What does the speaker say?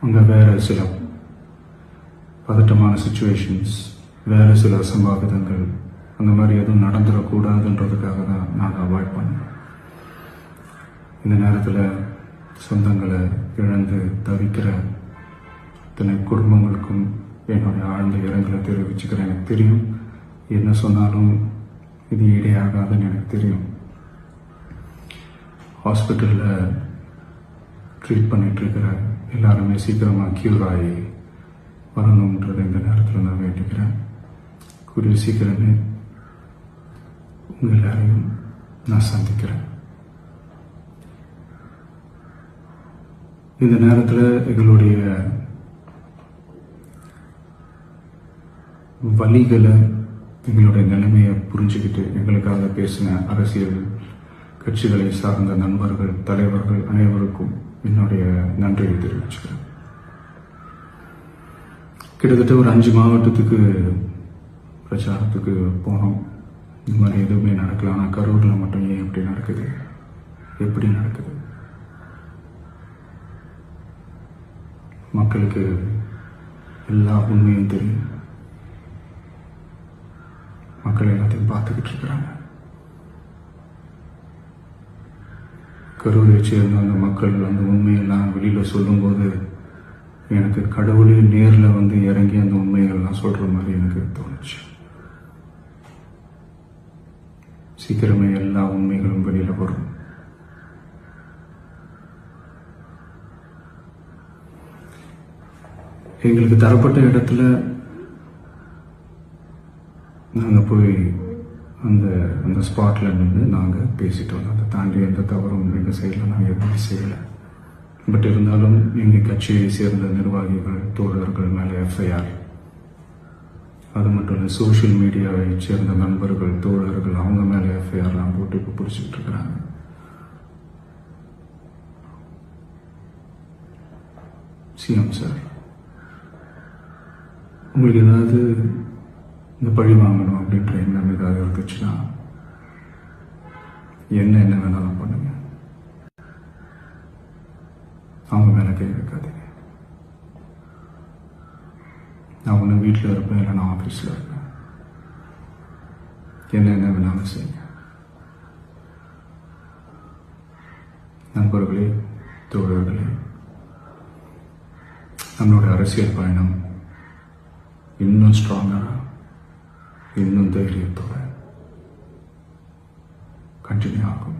அங்கே வேறு சில பதட்டமான சுச்சுவேஷன்ஸ், வேறு சில அசம்பாவிதங்கள், அந்த மாதிரி எதுவும் நடந்துடக்கூடாதுன்றதுக்காக தான் நாங்கள் அவாய்ட் பண்ணோம். இந்த நேரத்தில் சொந்தங்களை இழந்து தவிக்கிற இத்தனை குடும்பங்களுக்கும் என்னுடைய ஆழ்ந்த இரங்கலை தெரிவிச்சுக்கிறேன். எனக்கு தெரியும், என்ன சொன்னாலும் இது ஈடையாகாதுன்னு எனக்கு தெரியும். ஹாஸ்பிட்டலில் ட்ரீட் பண்ணிகிட்ருக்கிற எல்லாருமே சீக்கிரமாக க்யூர் ஆகி வரணுன்றதை இந்த நேரத்தில் நான் வேண்டிக்கிறேன். கூடிய சீக்கிரமே உங்கள் எல்லாரையும் நான் சந்திக்கிறேன். இந்த நேரத்தில் எங்களுடைய வலிகளை, எங்களுடைய நிலைமையை புரிஞ்சுக்கிட்டு எங்களுக்காக பேசின அரசியல் கட்சிகளை சார்ந்த நண்பர்கள், தலைவர்கள் அனைவருக்கும் என்னுடைய நன்றியை தெரிவிச்சுக்கிறேன். கிட்டத்தட்ட ஒரு 5 மாவட்டத்துக்கு பிரச்சாரத்துக்கு போனோம். இந்த மாதிரி எதுவுமே நடக்கல. ஆனால் கரூரில் மட்டும் ஏன் எப்படி நடக்குது, எப்படி நடக்குது? மக்களுக்கு எல்லா உண்மையும் தெரியும். மக்கள் எல்லாத்தையும் பார்த்துக்கிட்டு இருக்கிறாங்க. கரூரை சேர்ந்த அந்த மக்கள் அந்த உண்மையெல்லாம் வெளியில் சொல்லும்போது எனக்கு கடவுளே நேரில் வந்து இறங்கி அந்த உண்மைகள்லாம் சொல்கிற மாதிரி எனக்கு தோணுச்சு. சீக்கிரமே எல்லா உண்மைகளும் வெளியில் வரும். எங்களுக்கு தரப்பட்ட இடத்துல நாங்கள் போய் அந்த ஸ்பாட்டில் நின்று நாங்கள் பேசிட்டு வந்தோம். அதை தாண்டி எந்த தவறும் எங்கள் சைடில் நாங்கள் எதுவும் செய்யலை. பட் இருந்தாலும் எங்கள் கட்சியை சேர்ந்த நிர்வாகிகள், தோழர்கள் மேலே எஃப்ஐஆர், அது மட்டும் இல்லை சோஷியல் மீடியாவை சேர்ந்த நண்பர்கள், தோழர்கள், அவங்க மேலே எஃப்ஐஆர்லாம் போட்டு இப்போ பிடிச்சிக்கிட்டு இருக்கிறாங்க. சிஎம் சார், உங்களுக்கு ஏதாவது இந்த பழி வாங்கணும் அப்படின்ற எண்ணம் ஏதாவது இருந்துச்சுன்னா என்ன வேணாலும் பண்ணுங்க. அவங்க மேலே கை வைக்காதீங்க. நான் ஒன்று வீட்டில் இருப்பேன், இல்லை நான் ஆஃபீஸில் இருப்பேன். என்ன வேணாலும் செய்யுங்க. நண்பர்களே, தோழர்களே, நம்மளோட அரசியல் பயணம் இன்னும் ஸ்ட்ராங்கராக, இன்னும் தைரியத்தோட கண்டினியூ ஆகும்.